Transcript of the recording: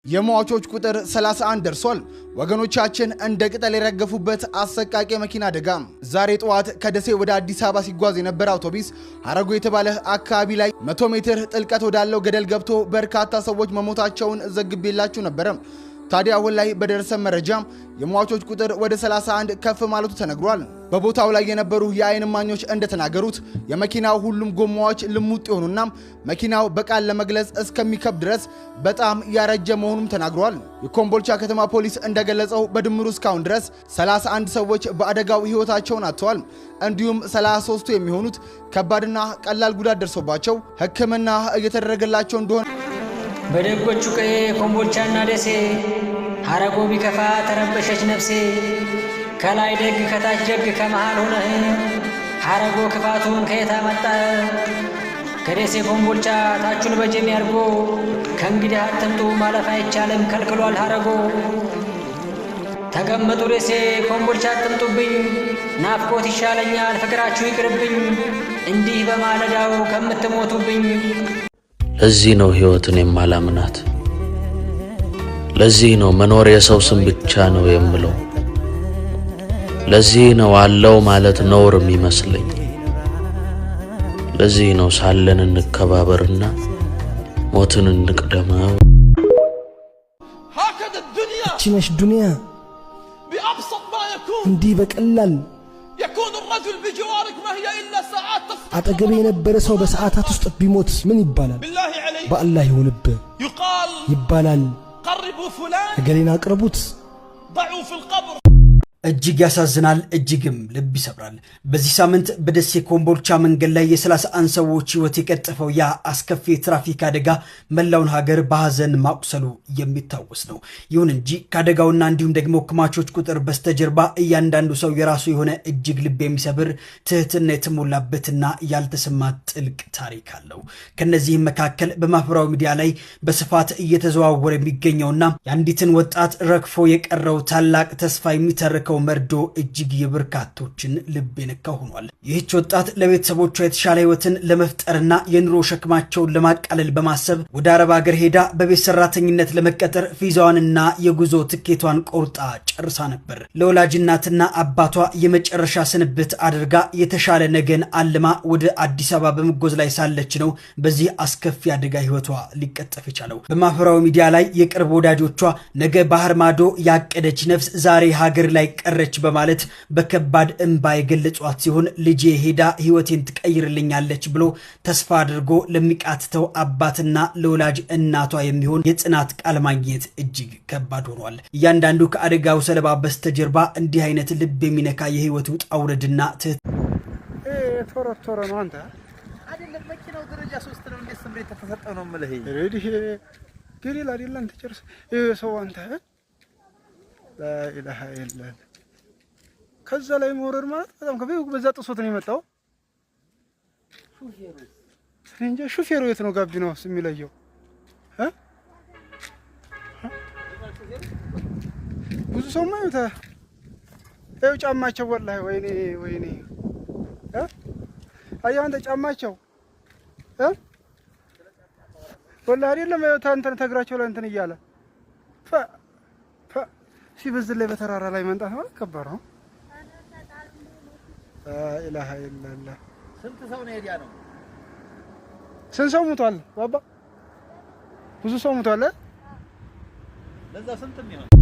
የሟቾች ቁጥር 31 ደርሷል። ወገኖቻችን እንደ ቅጠል የረገፉበት አሰቃቂ መኪና አደጋ። ዛሬ ጠዋት ከደሴ ወደ አዲስ አበባ ሲጓዝ የነበረ አውቶቡስ ሐረጎ የተባለ አካባቢ ላይ 100 ሜትር ጥልቀት ወዳለው ገደል ገብቶ በርካታ ሰዎች መሞታቸውን ዘግቤላችሁ ነበር። ታዲያ አሁን ላይ በደረሰ መረጃ የሟቾች ቁጥር ወደ 31 ከፍ ማለቱ ተነግሯል። በቦታው ላይ የነበሩ የአይን እማኞች እንደተናገሩት የመኪናው ሁሉም ጎማዎች ልሙጥ የሆኑና መኪናው በቃል ለመግለጽ እስከሚከብድ ድረስ በጣም ያረጀ መሆኑም ተናግሯል። የኮምቦልቻ ከተማ ፖሊስ እንደገለጸው በድምሩ እስካሁን ድረስ 31 ሰዎች በአደጋው ሕይወታቸውን አጥተዋል። እንዲሁም 33ቱ የሚሆኑት ከባድና ቀላል ጉዳት ደርሶባቸው ሕክምና እየተደረገላቸው እንደሆነ በደጎቹ ቀዬ ኮምቦልቻና ደሴ ሐረጎ ቢከፋ ተረበሸች ነፍሴ። ከላይ ደግ ከታች ደግ ከመሃል ሆነህ ሐረጎ ክፋቱን ከየት አመጣህ? ከደሴ ኮምቦልቻ ታቹን በጀም ያርጎ ከእንግዲህ አትምጡ ማለፍ አይቻልም ከልክሏል ሐረጎ። ተቀመጡ ደሴ ኮምቦልቻ አትምጡብኝ ናፍቆት ይሻለኛል ፍቅራችሁ ይቅርብኝ እንዲህ በማለዳው ከምትሞቱብኝ። ለዚህ ነው ሕይወትን የማላምናት። ለዚህ ነው መኖር የሰው ስም ብቻ ነው የምለው። ለዚህ ነው አለው ማለት ነውር የሚመስለኝ። ለዚህ ነው ሳለን እንከባበርና ሞትን እንቅደመው። እቺነሽ ዱንያ እንዲህ በቀላል አጠገቤ የነበረ ሰው በሰዓታት ውስጥ ቢሞት ምን ይባላል? በአላህ ይሁንብህ ይባላል። እገሌን አቅርቡት። እጅግ ያሳዝናል፣ እጅግም ልብ ይሰብራል። በዚህ ሳምንት በደሴ ኮምቦልቻ መንገድ ላይ የ31 ሰዎች ሕይወት የቀጠፈው ያ አስከፊ የትራፊክ አደጋ መላውን ሀገር በሐዘን ማቁሰሉ የሚታወስ ነው። ይሁን እንጂ ከአደጋውና እንዲሁም ደግሞ ከሟቾች ቁጥር በስተጀርባ እያንዳንዱ ሰው የራሱ የሆነ እጅግ ልብ የሚሰብር ትህትና የተሞላበትና ያልተሰማ ጥልቅ ታሪክ አለው። ከነዚህም መካከል በማህበራዊ ሚዲያ ላይ በስፋት እየተዘዋወረ የሚገኘውና የአንዲትን ወጣት ረግፎ የቀረው ታላቅ ተስፋ የሚተርከው መርዶ እጅግ የበርካቶችን ልብ የነካ ሆኗል። ይህች ወጣት ለቤተሰቦቿ የተሻለ ህይወትን ለመፍጠርና የኑሮ ሸክማቸውን ለማቃለል በማሰብ ወደ አረብ ሀገር ሄዳ በቤት ሰራተኝነት ለመቀጠር ቪዛዋንና የጉዞ ትኬቷን ቆርጣ ጨርሳ ነበር። ለወላጅ እናትና አባቷ የመጨረሻ ስንብት አድርጋ የተሻለ ነገን አልማ ወደ አዲስ አበባ በመጓዝ ላይ ሳለች ነው በዚህ አስከፊ አደጋ ህይወቷ ሊቀጠፍ የቻለው። በማህበራዊ ሚዲያ ላይ የቅርብ ወዳጆቿ ነገ ባህር ማዶ ያቀደች ነፍስ ዛሬ ሀገር ላይ ቀረች በማለት በከባድ እንባ የገለጿት ሲሆን ልጄ ሄዳ ህይወቴን ትቀይርልኛለች ብሎ ተስፋ አድርጎ ለሚቃትተው አባትና ለወላጅ እናቷ የሚሆን የጽናት ቃል ማግኘት እጅግ ከባድ ሆኗል። እያንዳንዱ ከአደጋው ሰለባ በስተጀርባ እንዲህ አይነት ልብ የሚነካ የህይወት ውጣ ውረድና ቶሮ ነው አንተ አይደለም መኪናው ደረጃ 3 ነው እንደ ስምሬት ተፈጠው ነው ማለት ይሄ ገሪላ አይደለም ተጨርስ ሰው አንተ لا اله الا الله ከዛ ላይ መውረድ ማለት በጣም ከበይ በዛ ጥሶት ነው የመጣው። ሹፌሩ የት ነው ጋቢናው የሚለየው? ብዙ ሰው ማይታ ይኸው ጫማቸው ወላሂ ወይኔ አያ አንተ ጫማቸው ወላሂ አይደለም እንትን ተግራቸው ላይ እንትን እያለ ሲበዝል ላይ በተራራ ላይ መንጣት ማለት ከባድ ነው። ኢላሃ ኢላላህ ስንት ሰው ነው ሄዲያ ነው? ስንት ሰው ሞቷል? ባባ ብዙ ሰው ሞቷል። ለዛ ስንት ነው?